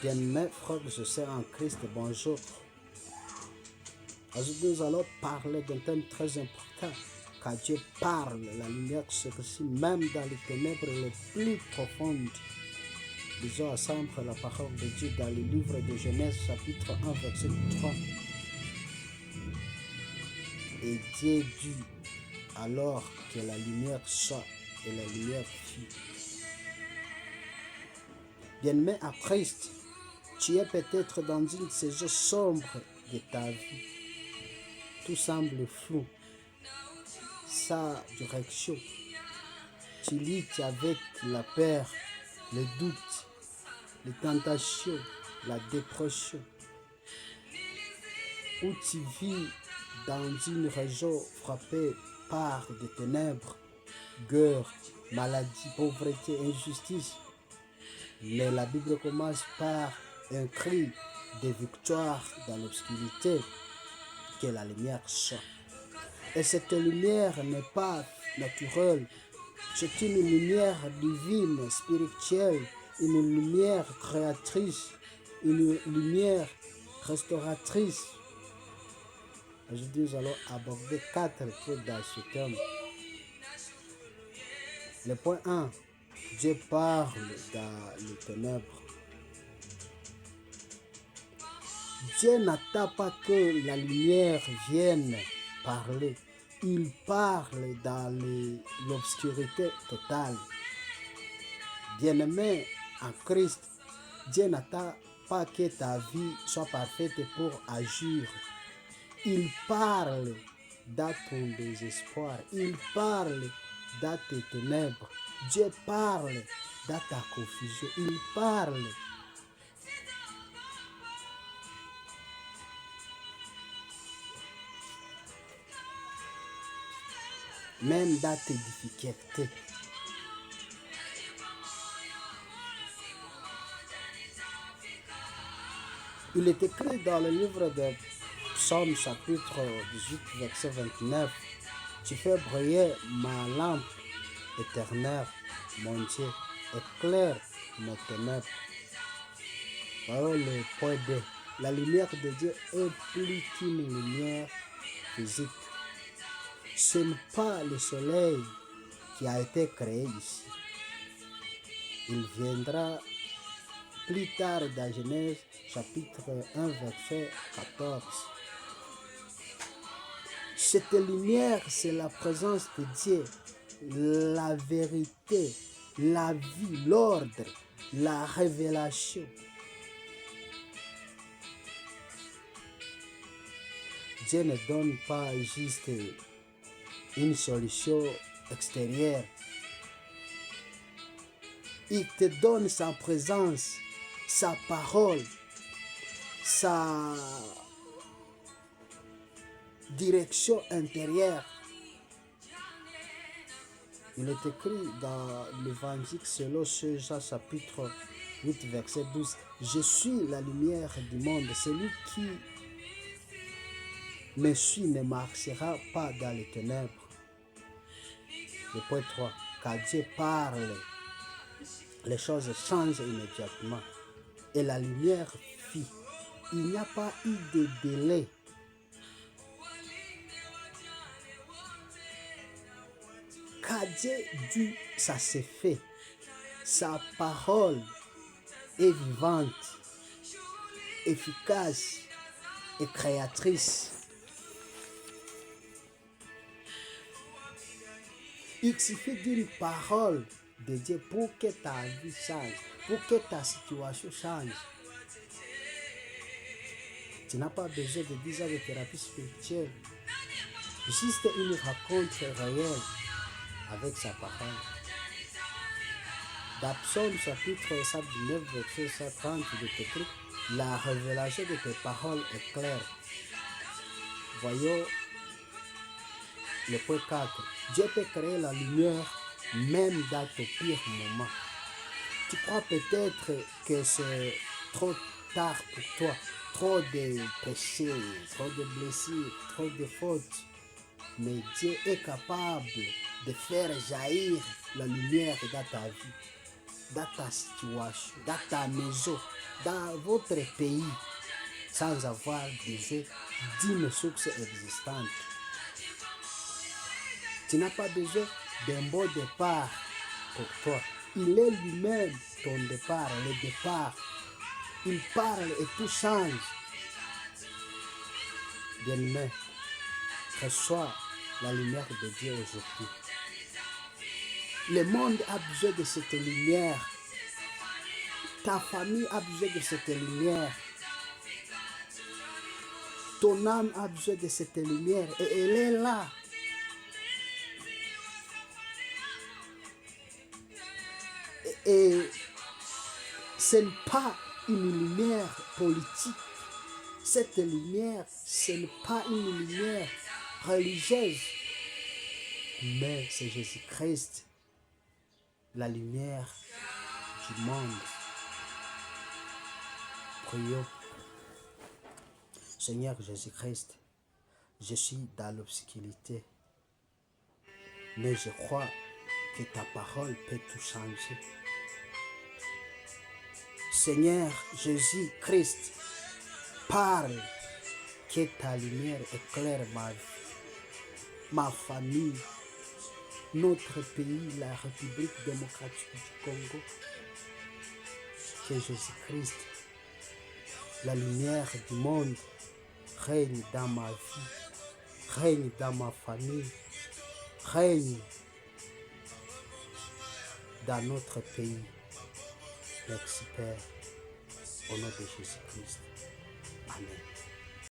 Bien-aimés frères et sœurs en Christ, bonjour. Aujourd'hui, nous allons parler d'un thème très important. Quand Dieu parle, la lumière se réussit même dans les ténèbres les plus profondes. Lisons ensemble la parole de Dieu dans le livre de Genèse, chapitre 1, verset 3. Et Dieu dit alors que la lumière soit, et la lumière fut. Bien-aimé à Christ, tu es peut-être dans une saison sombre de ta vie. Tout semble flou, sans direction. Tu luttes avec la peur, le doute, les tentations, la dépression. Ou tu vis dans une région frappée par des ténèbres, guerre, maladie, pauvreté, injustice. Mais la Bible commence par un cri de victoire dans l'obscurité, que la lumière soit. Et cette lumière n'est pas naturelle, c'est une lumière divine, spirituelle, une lumière créatrice, une lumière restauratrice. Aujourd'hui, nous allons aborder 4 points dans ce thème. Le point 1, Dieu parle dans les ténèbres. Dieu n'attend pas que la lumière vienne parler. Il parle dans l'obscurité totale. Bien-aimé en Christ, Dieu n'attend pas que ta vie soit parfaite pour agir. Il parle dans ton désespoir. Il parle dans tes ténèbres. Dieu parle dans ta confusion. Il parle. Même dans tes difficultés. Il est écrit dans le livre de Psaume chapitre 18, verset 29. Tu fais briller ma lampe éternelle, mon Dieu, éclaire mes ténèbres. Voyons le point 2. La lumière de Dieu est plus qu'une lumière physique. Ce n'est pas le soleil qui a été créé ici. Il viendra plus tard dans Genèse chapitre 1 verset 14. Cette lumière, c'est la présence de Dieu, la vérité, la vie, l'ordre, la révélation. Dieu ne donne pas juste une solution extérieure. Il te donne sa présence, sa parole, sa direction intérieure. Il est écrit dans l'évangile selon Jean chapitre 8 verset 12. Je suis la lumière du monde. Celui qui me suit ne marchera pas dans les ténèbres. Le point 3. Quand Dieu parle, les choses changent immédiatement. Et la lumière fit. Il n'y a pas eu de délai. Quand Dieu dit, ça s'est fait. Sa parole est vivante, efficace et créatrice. Il suffit d'une parole de Dieu pour que ta vie change, pour que ta situation change. Tu n'as pas besoin de 10 ans de thérapie spirituelle. Juste une rencontre réelle avec sa parole. Dans Psaume chapitre 119, verset 130, il est écrit, la révélation de tes paroles est claire. Voyons le point 4. Dieu peut créer la lumière même dans ton pire moment. Tu crois peut-être que c'est trop tard pour toi, trop de péchés, trop de blessures, trop de fautes. Mais Dieu est capable de faire jaillir la lumière dans ta vie. dans ta situation, dans ta maison, dans votre pays, sans avoir besoin d'une source existante. Tu n'as pas besoin d'un bon départ pour toi. Il est lui-même ton départ, le départ. Il parle et tout change. Bien-aimé, reçois la lumière de Dieu aujourd'hui. Le monde a besoin de cette lumière. Ta famille a besoin de cette lumière. Ton âme a besoin de cette lumière et elle est là. Et ce n'est pas une lumière politique. Cette lumière, ce n'est pas une lumière religieuse, mais c'est Jésus-Christ, la lumière du monde. Prions. Seigneur Jésus-Christ, je suis dans l'obscurité, mais je crois que ta parole peut tout changer. Seigneur Jésus-Christ, parle, que ta lumière éclaire ma vie, ma famille, notre pays, la République démocratique du Congo. Que Jésus-Christ, la lumière du monde, règne dans ma vie, règne dans ma famille, règne dans notre pays. Merci Père, au nom de Jésus-Christ. Amen.